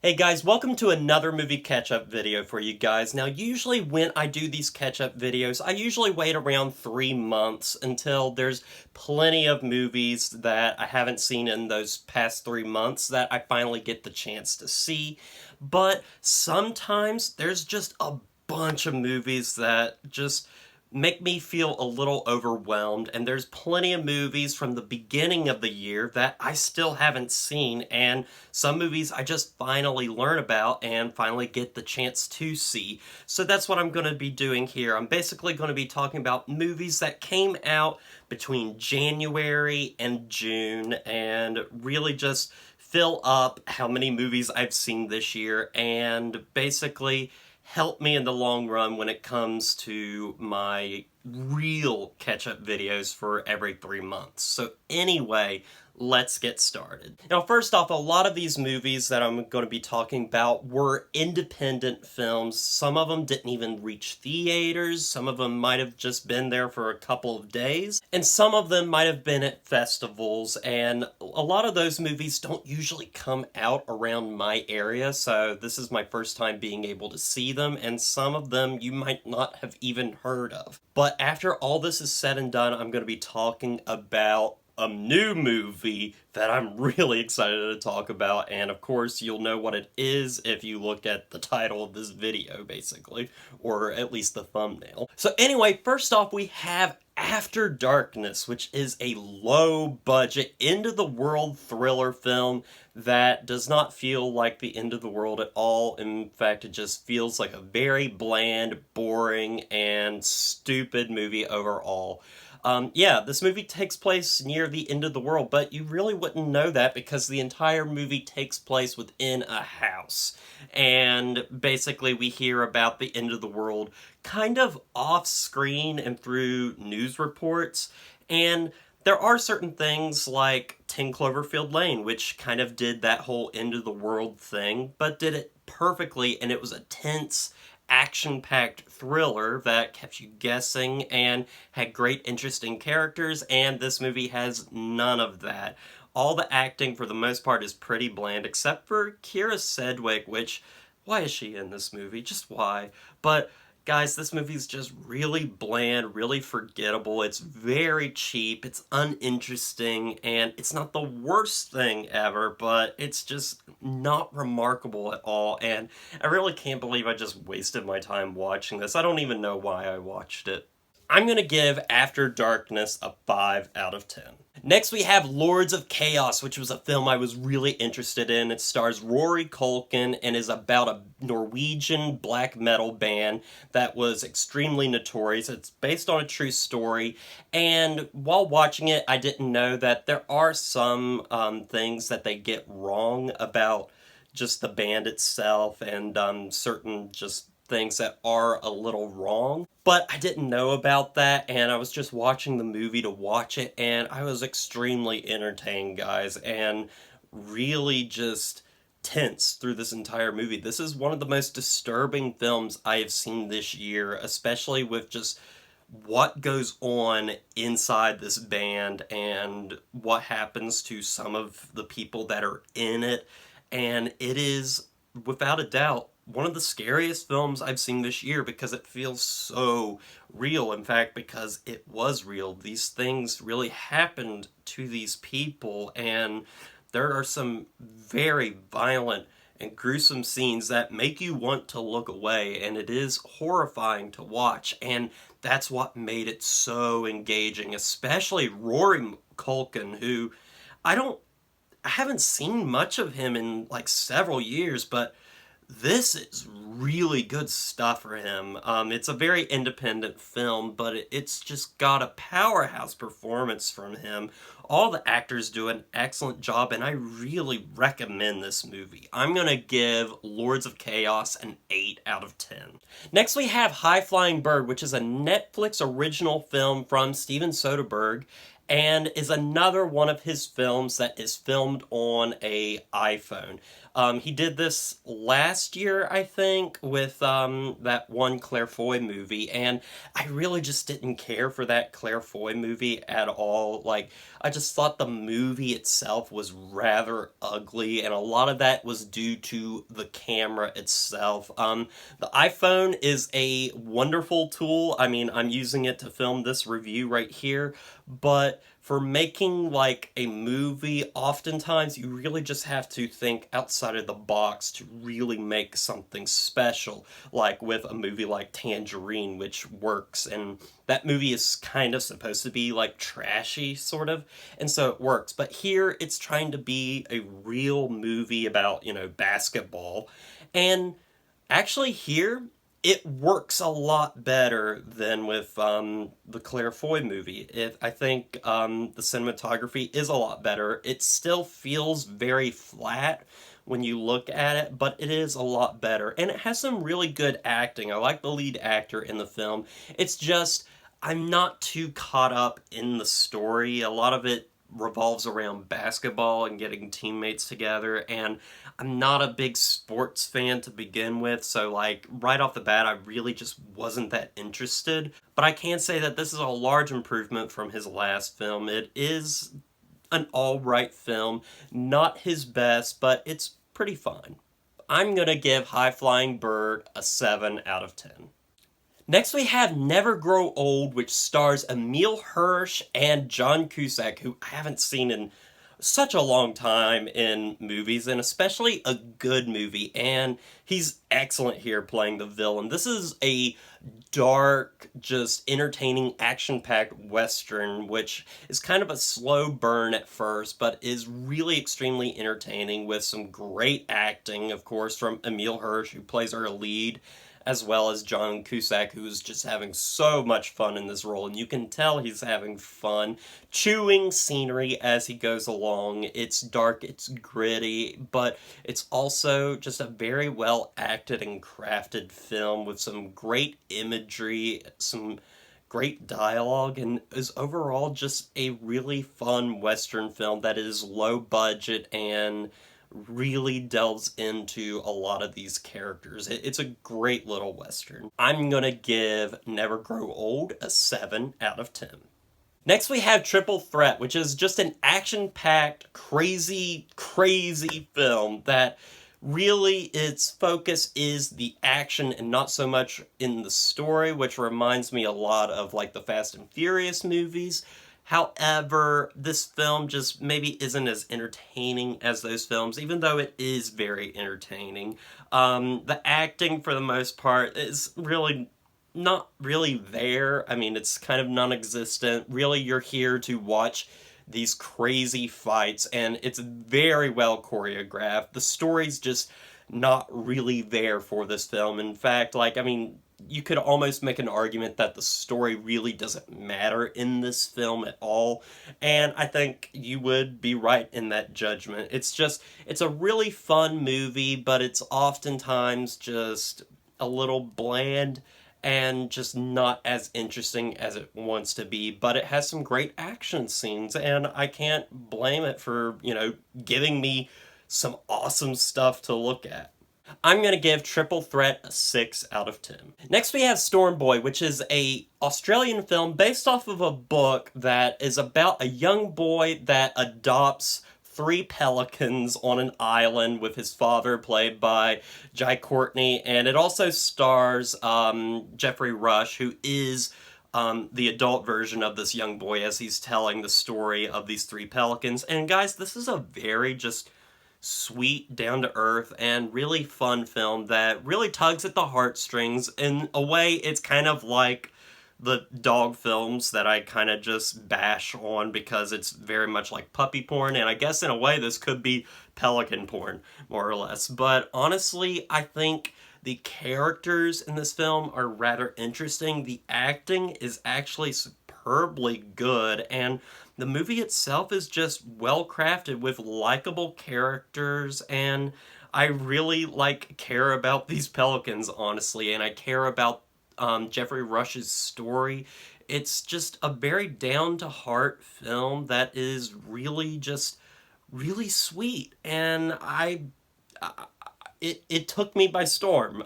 Hey guys, welcome to another movie catch-up video for you guys. Now, usually when I do these catch-up videos, I usually wait around 3 months until there's plenty of movies that I haven't seen in those past 3 months that I finally get the chance to see. But sometimes there's just a bunch of movies that just make me feel a little overwhelmed, and there's plenty of movies from the beginning of the year that I still haven't seen, and some movies I just finally learn about and finally get the chance to see. So that's what I'm going to be doing here. I'm basically going to be talking about movies that came out between January and June, and really just fill up how many movies I've seen this year, and basically help me in the long run when it comes to my real catch-up videos for every 3 months. So anyway, let's get started. Now, first off, a lot of these movies that I'm going to be talking about were independent films. Some of them didn't even reach theaters, some of them might have just been there for a couple of days, and some of them might have been at festivals, and a lot of those movies don't usually come out around my area, so this is my first time being able to see them, and some of them you might not have even heard of. But after all this is said and done, I'm going to be talking about a new movie that I'm really excited to talk about, and of course you'll know what it is if you look at the title of this video, basically, or at least the thumbnail. So anyway, first off, we have After Darkness, which is a low-budget, end-of-the-world thriller film that does not feel like the end of the world at all. In fact, it just feels like a very bland, boring, and stupid movie overall. Yeah, this movie takes place near the end of the world, but you really wouldn't know that because the entire movie takes place within a house. And basically we hear about the end of the world kind of off-screen and through news reports. And there are certain things like 10 Cloverfield Lane, which kind of did that whole end of the world thing, but did it perfectly, and it was a tense, action-packed thriller that kept you guessing and had great, interesting characters, and this movie has none of that. All the acting, for the most part, is pretty bland, except for Kira Sedgwick, which, why is she in this movie? Just why? But guys, this movie's just really bland, really forgettable. It's very cheap, it's uninteresting, and it's not the worst thing ever, but it's just not remarkable at all, and I really can't believe I just wasted my time watching this. I don't even know why I watched it. I'm gonna give After Darkness a 5 out of 10. Next we have Lords of Chaos, which was a film I was really interested in. It stars Rory Culkin and is about a Norwegian black metal band that was extremely notorious. It's based on a true story, and while watching it, I didn't know that there are some things that they get wrong about just the band itself, and certain just things that are a little wrong. But I didn't know about that, and I was just watching the movie to watch it, and I was extremely entertained, guys, and really just tense through this entire movie. This is one of the most disturbing films I have seen this year, especially with just what goes on inside this band and what happens to some of the people that are in it. And it is, without a doubt, one of the scariest films I've seen this year because it feels so real. In fact, because it was real. These things really happened to these people, and there are some very violent and gruesome scenes that make you want to look away, and it is horrifying to watch, and that's what made it so engaging, especially Rory Culkin, who I haven't seen much of him in like several years, but this is really good stuff for him. It's a very independent film, but it's just got a powerhouse performance from him. All the actors do an excellent job, and I really recommend this movie. I'm gonna give Lords of Chaos an 8 out of 10. Next we have High Flying Bird, which is a Netflix original film from Steven Soderbergh, and is another one of his films that is filmed on a iPhone. He did this last year, I think, with that one Claire Foy movie, and I really just didn't care for that Claire Foy movie at all. Like, I just thought the movie itself was rather ugly, and a lot of that was due to the camera itself. The iPhone is a wonderful tool. I mean, I'm using it to film this review right here, but for making like a movie, oftentimes you really just have to think outside of the box to really make something special, like with a movie like Tangerine, which works, and that movie is kind of supposed to be like trashy, sort of, and so it works. But here it's trying to be a real movie about, basketball, and actually here it works a lot better than with the Claire Foy movie. I think the cinematography is a lot better. It still feels very flat when you look at it, but it is a lot better. And it has some really good acting. I like the lead actor in the film. It's just, I'm not too caught up in the story. A lot of it revolves around basketball and getting teammates together, and I'm not a big sports fan to begin with, so like right off the bat I really just wasn't that interested. But I can say that this is a large improvement from his last film. It is an alright film, not his best, but it's pretty fine. I'm gonna give High Flying Bird a 7 out of 10. Next we have Never Grow Old, which stars Emile Hirsch and John Cusack, who I haven't seen in such a long time in movies, and especially a good movie, and he's excellent here playing the villain. This is a dark, just entertaining, action-packed western, which is kind of a slow burn at first, but is really extremely entertaining with some great acting, of course, from Emile Hirsch, who plays our lead, as well as John Cusack, who's just having so much fun in this role, and you can tell he's having fun chewing scenery as he goes along. It's dark, it's gritty, but it's also just a very well acted and crafted film with some great imagery, some great dialogue, and is overall just a really fun Western film that is low budget and really delves into a lot of these characters. It's a great little Western. I'm gonna give Never Grow Old a 7 out of 10. Next we have Triple Threat, which is just an action-packed, crazy, crazy film that really its focus is the action and not so much in the story, which reminds me a lot of like the Fast and Furious movies. However, this film just maybe isn't as entertaining as those films, even though it is very entertaining. The acting, for the most part, is really not really there. I mean, it's kind of non-existent. Really, you're here to watch these crazy fights, and it's very well choreographed. The story's just not really there for this film. In fact, like, I mean, you could almost make an argument that the story really doesn't matter in this film at all, and I think you would be right in that judgment. It's a really fun movie, but it's oftentimes just a little bland and just not as interesting as it wants to be, but it has some great action scenes, and I can't blame it for, giving me some awesome stuff to look at. I'm going to give Triple Threat a 6 out of 10. Next we have Storm Boy, which is a Australian film based off of a book that is about a young boy that adopts 3 pelicans on an island with his father, played by Jai Courtney, and it also stars Geoffrey Rush, who is the adult version of this young boy as he's telling the story of these 3 pelicans. And guys, this is a very just sweet, down-to-earth, and really fun film that really tugs at the heartstrings. In a way, it's kind of like the dog films that I kind of just bash on because it's very much like puppy porn, and I guess in a way this could be pelican porn, more or less. But honestly, I think the characters in this film are rather interesting. The acting is actually superbly good, and the movie itself is just well crafted with likable characters, and I really care about these pelicans, honestly, and I care about Geoffrey Rush's story. It's just a very down-to-heart film that is really just really sweet, and it took me by storm,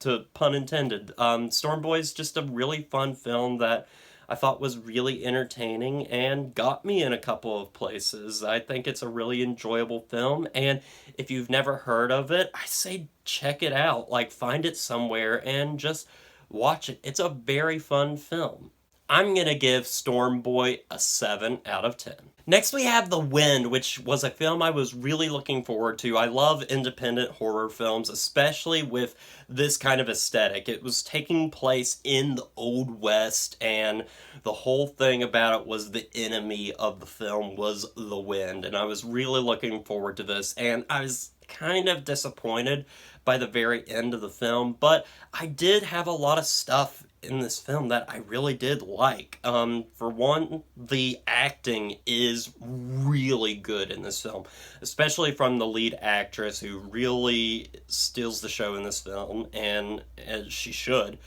to pun intended. Storm Boy is just a really fun film that I thought was really entertaining and got me in a couple of places. I think it's a really enjoyable film, and if you've never heard of it, I say check it out. Like, find it somewhere and just watch it. It's a very fun film. I'm gonna give Storm Boy a 7 out of 10. Next, we have The Wind, which was a film I was really looking forward to. I love independent horror films, especially with this kind of aesthetic. It was taking place in the Old West, and the whole thing about it was the enemy of the film was the wind, and I was really looking forward to this, and I was kind of disappointed by the very end of the film, but I did have a lot of stuff in this film that I really did like. For one, the acting is really good in this film, especially from the lead actress who really steals the show in this film, and as she should.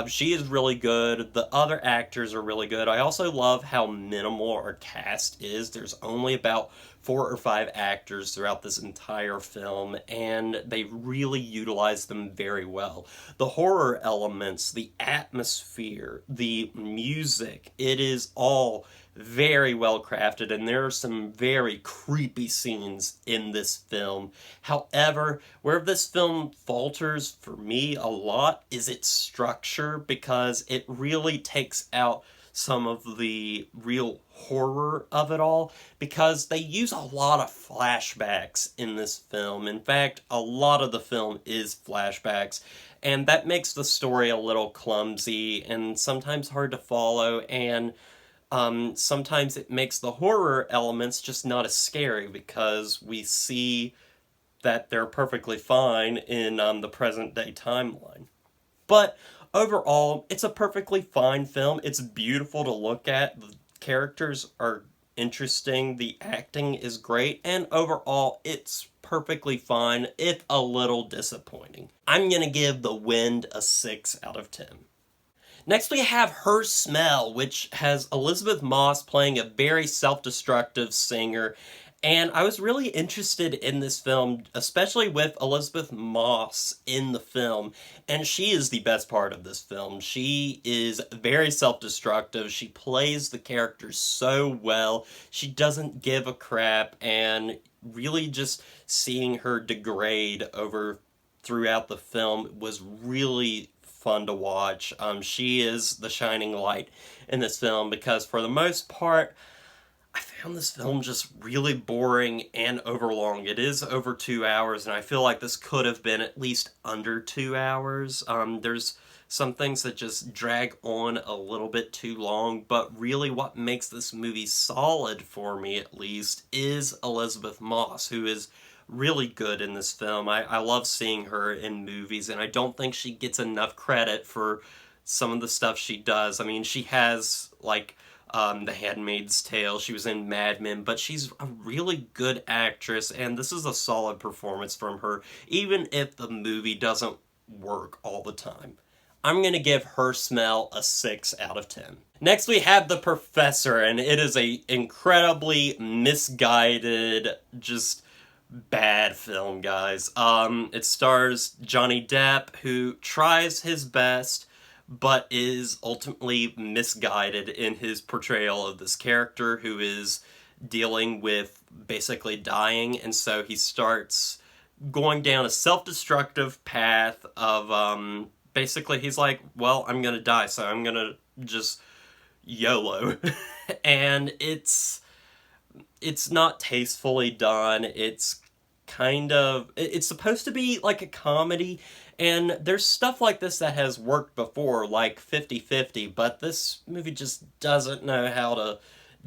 She is really good. The other actors are really good. I also love how minimal our cast is. There's only about 4 or 5 actors throughout this entire film, and they really utilize them very well. The horror elements, the atmosphere, the music, it is all very well crafted, and there are some very creepy scenes in this film. However, where this film falters for me a lot is its structure, because it really takes out some of the real horror of it all, because they use a lot of flashbacks in this film. In fact, a lot of the film is flashbacks, and that makes the story a little clumsy and sometimes hard to follow, and sometimes it makes the horror elements just not as scary, because we see that they're perfectly fine in the present day timeline. But overall, it's a perfectly fine film. It's beautiful to look at. The characters are interesting. The acting is great. And overall, it's perfectly fine, if a little disappointing. I'm going to give The Wind a 6 out of 10. Next, we have Her Smell, which has Elizabeth Moss playing a very self-destructive singer. And I was really interested in this film, especially with Elizabeth Moss in the film. And she is the best part of this film. She is very self-destructive. She plays the character so well. She doesn't give a crap. And really just seeing her degrade throughout the film was really fun to watch. She is the shining light in this film, because for the most part, I found this film just really boring and overlong. It is over 2 hours, and I feel like this could have been at least under 2 hours. There's some things that just drag on a little bit too long, but really what makes this movie solid, for me at least, is Elizabeth Moss, who is really good in this film. I love seeing her in movies, and I don't think she gets enough credit for some of the stuff she does. I mean, she has, like, The Handmaid's Tale, she was in Mad Men, but she's a really good actress, and this is a solid performance from her, even if the movie doesn't work all the time. I'm going to give Her Smell a 6 out of 10. Next, we have The Professor, and it is a incredibly misguided, just bad film, guys. It stars Johnny Depp, who tries his best, but is ultimately misguided in his portrayal of this character who is dealing with basically dying, and so he starts going down a self-destructive path of, basically he's like, well, I'm gonna die, so I'm gonna just YOLO. And it's not tastefully done. It's supposed to be like a comedy, and there's stuff like this that has worked before, like 50-50, but this movie just doesn't know how to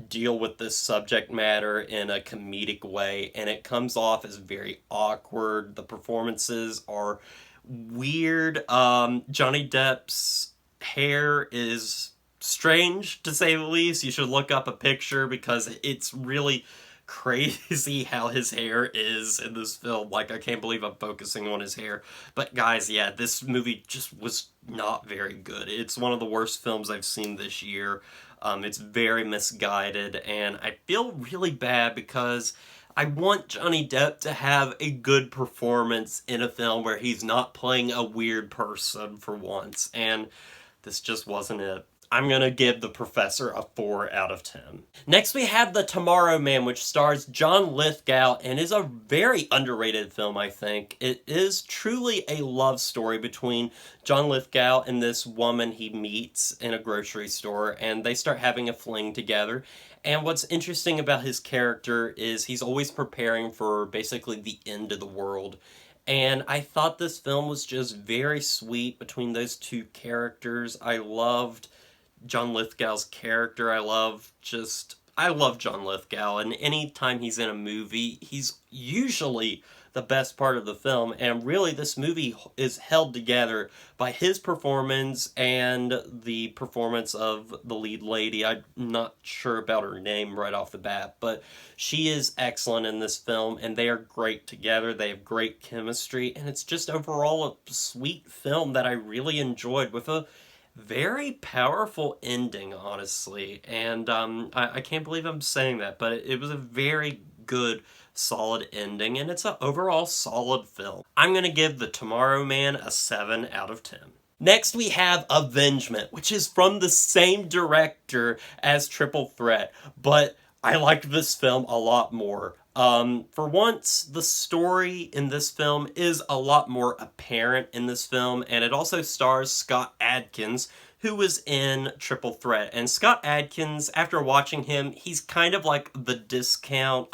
deal with this subject matter in a comedic way, and it comes off as very awkward. The performances are weird. Johnny Depp's hair is strange, to say the least. You should look up a picture, because it's really crazy how his hair is in this film. Like, I can't believe I'm focusing on his hair. But guys, yeah, this movie just was not very good. It's one of the worst films I've seen this year. It's very misguided, and I feel really bad because I want Johnny Depp to have a good performance in a film where he's not playing a weird person for once, and this just wasn't it. I'm gonna give The Professor a 4 out of 10. Next we have The Tomorrow Man, which stars John Lithgow and is a very underrated film, I think. It is truly a love story between John Lithgow and this woman he meets in a grocery store, and they start having a fling together. And what's interesting about his character is he's always preparing for basically the end of the world. And I thought this film was just very sweet between those two characters. I loved John Lithgow's character. I love John Lithgow, and anytime he's in a movie, he's usually the best part of the film, and really this movie is held together by his performance and the performance of the lead lady. I'm not sure about her name right off the bat, but she is excellent in this film, and they are great together. They have great chemistry, and it's just overall a sweet film that I really enjoyed with a very powerful ending, honestly. And I can't believe I'm saying that, but it was a very good, solid ending, and it's an overall solid film. I'm going to give The Tomorrow Man a 7 out of 10. Next, we have Avengement, which is from the same director as Triple Threat, but I liked this film a lot more. For once, the story in this film is a lot more apparent in this film, and it also stars Scott Adkins, who was in Triple Threat. And Scott Adkins, after watching him, he's kind of like the discount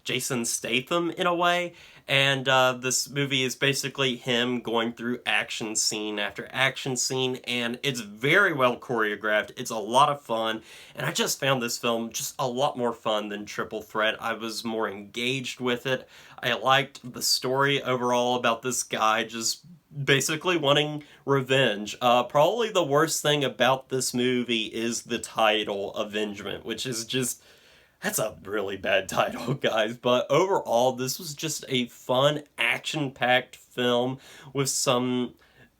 Jason Statham in a way. And this movie is basically him going through action scene after action scene, and it's very well choreographed. It's a lot of fun, and I just found this film just a lot more fun than Triple Threat. I was more engaged with it. I liked the story overall about this guy just basically wanting revenge. Probably the worst thing about this movie is the title, Avengement, which is just... that's a really bad title, guys, but overall, this was just a fun, action-packed film with some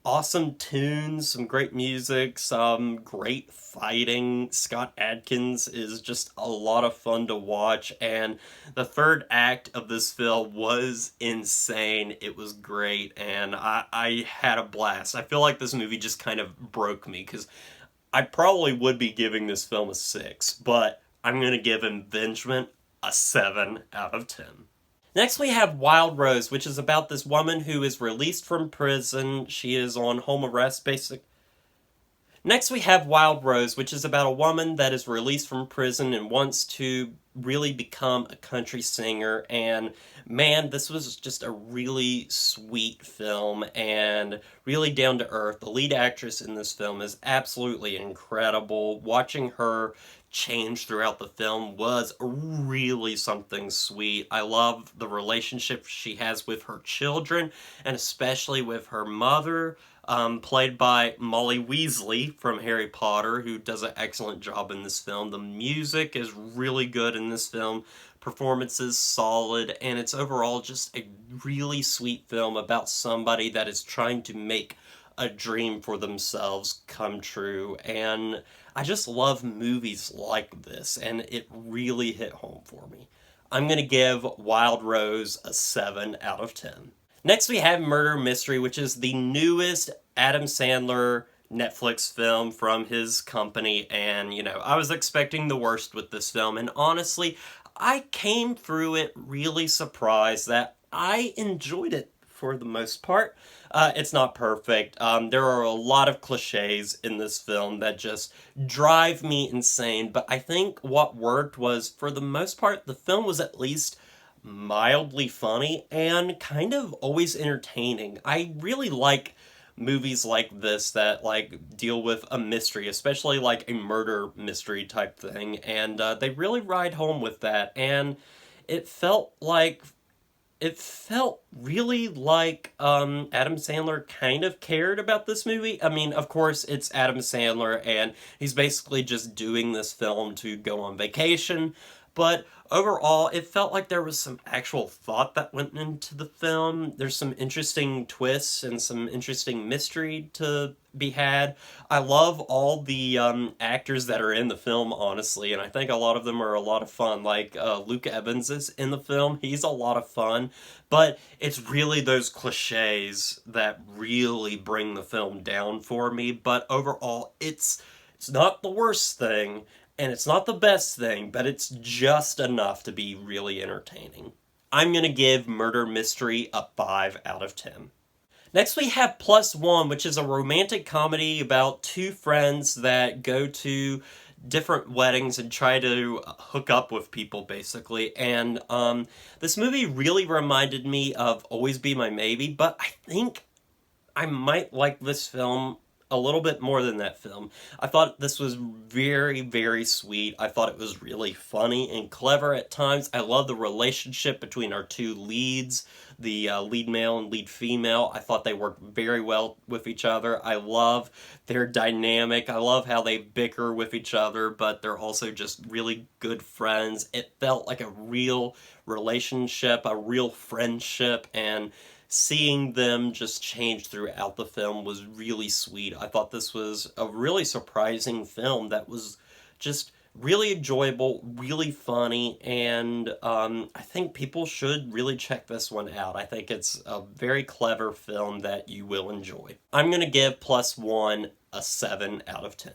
awesome tunes, some great music, some great fighting. Scott Adkins is just a lot of fun to watch, and the third act of this film was insane. It was great, and I had a blast. I feel like this movie just kind of broke me, because I probably would be giving this film a 6, but I'm going to give Avengement a 7 out of 10. Next we have Wild Rose, which is about this woman who is released from prison. She is on home arrest, Next we have Wild Rose, which is about a woman that is released from prison and wants to really become a country singer. And man, this was just a really sweet film and really down to earth. The lead actress in this film is absolutely incredible. Watching her change throughout the film was really something sweet. I love the relationship she has with her children, and especially with her mother, played by Molly Weasley from Harry Potter, who does an excellent job in this film. The music is really good in this film, performances solid, and it's overall just a really sweet film about somebody that is trying to make a dream for themselves come true. And I just love movies like this, and it really hit home for me. I'm going to give Wild Rose a 7 out of 10. Next we have Murder Mystery, which is the newest Adam Sandler Netflix film from his company, and I was expecting the worst with this film, and honestly, I came through it really surprised that I enjoyed it for the most part. It's not perfect. There are a lot of cliches in this film that just drive me insane, but I think what worked was, for the most part, the film was at least mildly funny and kind of always entertaining. I really like movies like this that deal with a mystery, especially like a murder mystery type thing, and they really ride home with that, and it felt really like Adam Sandler kind of cared about this movie. I mean, of course, it's Adam Sandler, and he's basically just doing this film to go on vacation. But Overall, it felt like there was some actual thought that went into the film. There's some interesting twists and some interesting mystery to be had. I love all the actors that are in the film, honestly, and I think a lot of them are a lot of fun. Like Luke Evans is in the film. He's a lot of fun, but it's really those cliches that really bring the film down for me. But overall, it's not the worst thing, and it's not the best thing, but it's just enough to be really entertaining. I'm going to give Murder Mystery a 5 out of 10. Next we have Plus One, which is a romantic comedy about two friends that go to different weddings and try to hook up with people, basically. And this movie really reminded me of Always Be My Maybe, but I think I might like this film a little bit more than that film. I thought this was very, very sweet. I thought it was really funny and clever at times. I love the relationship between our two leads, the lead male and lead female. I thought they worked very well with each other. I love their dynamic. I love how they bicker with each other, but they're also just really good friends. It felt like a real relationship, a real friendship, and seeing them just change throughout the film was really sweet. I thought this was a really surprising film that was just really enjoyable, really funny, and I think people should really check this one out. I think it's a very clever film that you will enjoy. I'm going to give Plus One a 7 out of 10.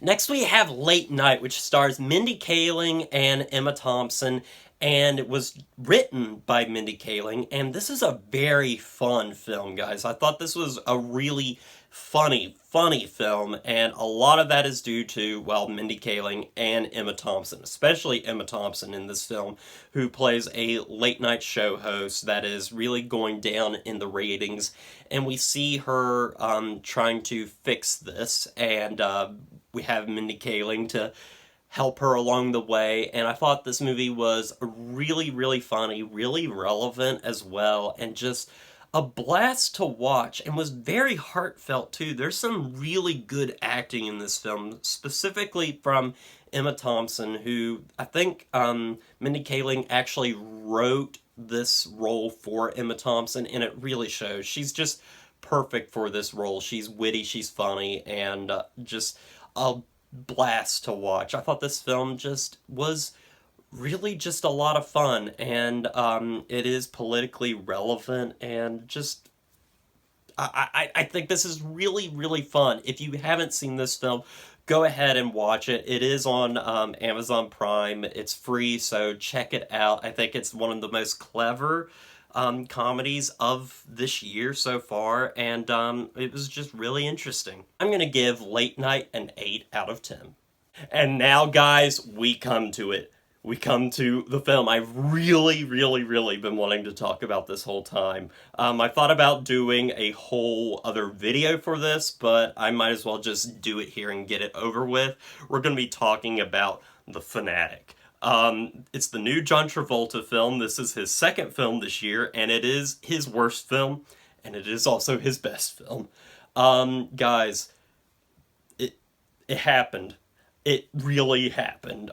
Next we have Late Night, which stars Mindy Kaling and Emma Thompson, and it was written by Mindy Kaling, and this is a very fun film, guys. I thought this was a really funny film, and a lot of that is due to, well, Mindy Kaling and Emma Thompson, especially Emma Thompson in this film, who plays a late night show host that is really going down in the ratings, and we see her trying to fix this, and we have Mindy Kaling to help her along the way, and I thought this movie was really funny, really relevant as well, and just a blast to watch, and was very heartfelt too. There's some really good acting in this film, specifically from Emma Thompson, who I think Mindy Kaling actually wrote this role for Emma Thompson, and it really shows. She's just perfect for this role. She's witty, she's funny, and just a blast to watch. I thought this film just was really just a lot of fun, and it is politically relevant, and just I think this is really fun. If you haven't seen this film, go ahead and watch it. It is on Amazon Prime. It's free, so check it out. I think it's one of the most clever comedies of this year so far, and it was just really interesting. I'm going to give Late Night an 8 out of 10. And now, guys, we come to it. We come to the film I've really been wanting to talk about this whole time. I thought about doing a whole other video for this, but I might as well just do it here and get it over with. We're going to be talking about The Fanatic. It's the new John Travolta film. This is his second film this year, and it is his worst film, and it is also his best film. Guys, it happened. It really happened.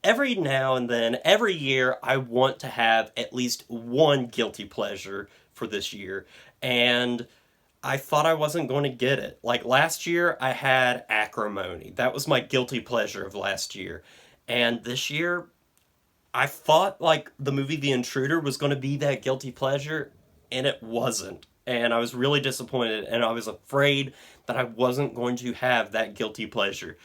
Every now and then, every year, I want to have at least one guilty pleasure for this year, and I thought I wasn't going to get it. Like last year, I had Acrimony. That was my guilty pleasure of last year. And this year, I thought like the movie The Intruder was going to be that guilty pleasure, and it wasn't. And I was really disappointed, and I was afraid that I wasn't going to have that guilty pleasure.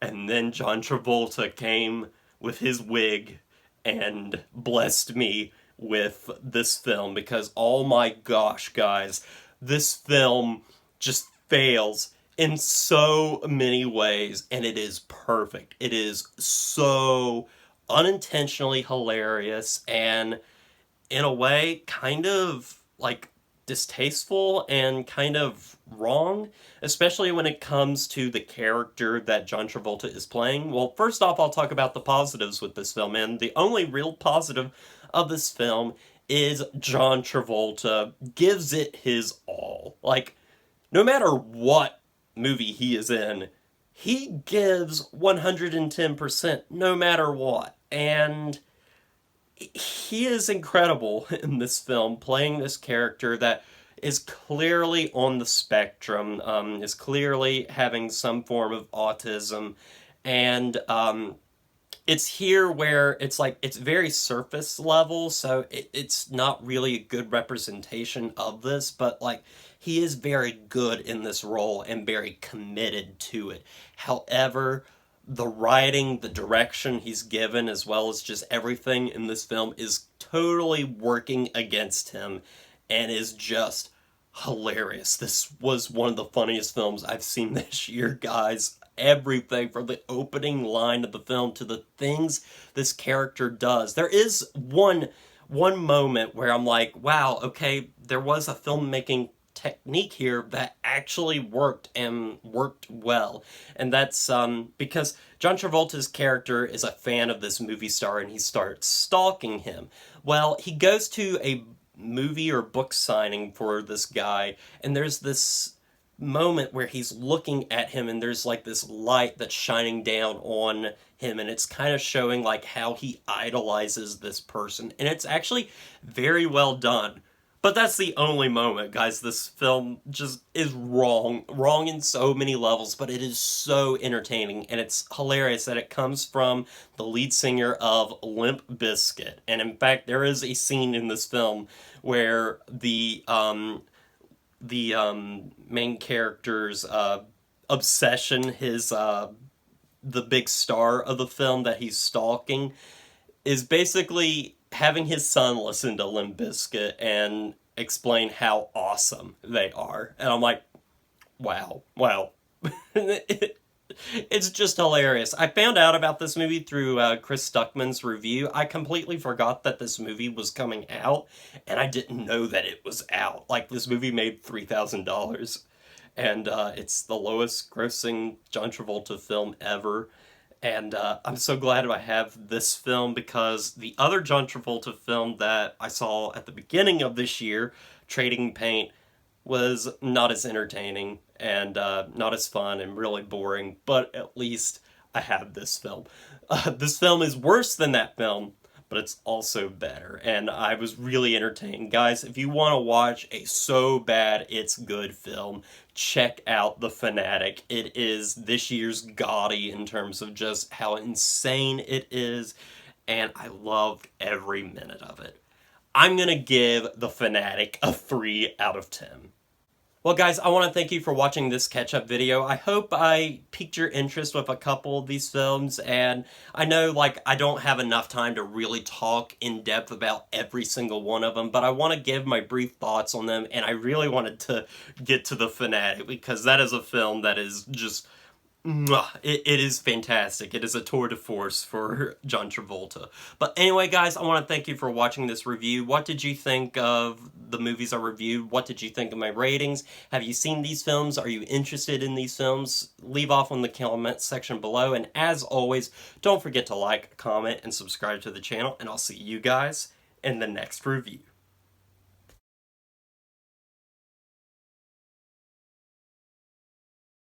And then John Travolta came with his wig and blessed me with this film, because oh my gosh, guys, this film just fails in so many ways, and it is perfect. It is so unintentionally hilarious, and in a way kind of like distasteful and kind of wrong, especially when it comes to the character that John Travolta is playing. Well, first off, I'll talk about the positives with this film, and the only real positive of this film is John Travolta gives it his all. Like, no matter what movie he is in, he gives 110% no matter what. and he is incredible in this film, playing this character that is clearly on the spectrum, is clearly having some form of autism, and it's here where it's like it's very surface level, so it's not really a good representation of this, but like he is very good in this role and very committed to it. However, the writing, the direction he's given, as well as just everything in this film is totally working against him and is just hilarious. This was one of the funniest films I've seen this year, guys. Everything from the opening line of the film to the things this character does. There is one moment where I'm like, wow, okay, there was a filmmaking technique here that actually worked and worked well. And that's because John Travolta's character is a fan of this movie star and he starts stalking him. Well, he goes to a movie or book signing for this guy, and there's this moment where he's looking at him and there's like this light that's shining down on him, and it's kind of showing like how he idolizes this person, and it's actually very well done. But that's the only moment, guys. This film just is wrong in so many levels, but it is so entertaining, and it's hilarious that it comes from the lead singer of Limp Bizkit. And in fact, there is a scene in this film where the main character's obsession, his the big star of the film that he's stalking, is basically having his son listen to Limp Bizkit and explain how awesome they are. And I'm like, wow. It's just hilarious. I found out about this movie through Chris Stuckman's review. I completely forgot that this movie was coming out, and I didn't know that it was out. Like, this movie made $3,000, and it's the lowest grossing John Travolta film ever. And I'm so glad I have this film, because the other John Travolta film that I saw at the beginning of this year, Trading Paint, was not as entertaining and not as fun and really boring, but at least I have this film. This film is worse than that film, but it's also better, and I was really entertained. Guys, if you want to watch a so bad it's good film, check out The Fanatic. It is this year's gaudy in terms of just how insane it is, and I loved every minute of it. I'm gonna give The Fanatic a 3 out of 10. Well, guys, I want to thank you for watching this catch-up video. I hope I piqued your interest with a couple of these films, and I know, like, I don't have enough time to really talk in depth about every single one of them, but I want to give my brief thoughts on them, and I really wanted to get to The Fanatic, because that is a film that is just... It is fantastic. It is a tour de force for John Travolta. But anyway, guys, I want to thank you for watching this review. What did you think of the movies I reviewed? What did you think of my ratings? Have you seen these films? Are you interested in these films? Leave off in the comment section below. And as always, don't forget to like, comment, and subscribe to the channel. And I'll see you guys in the next review.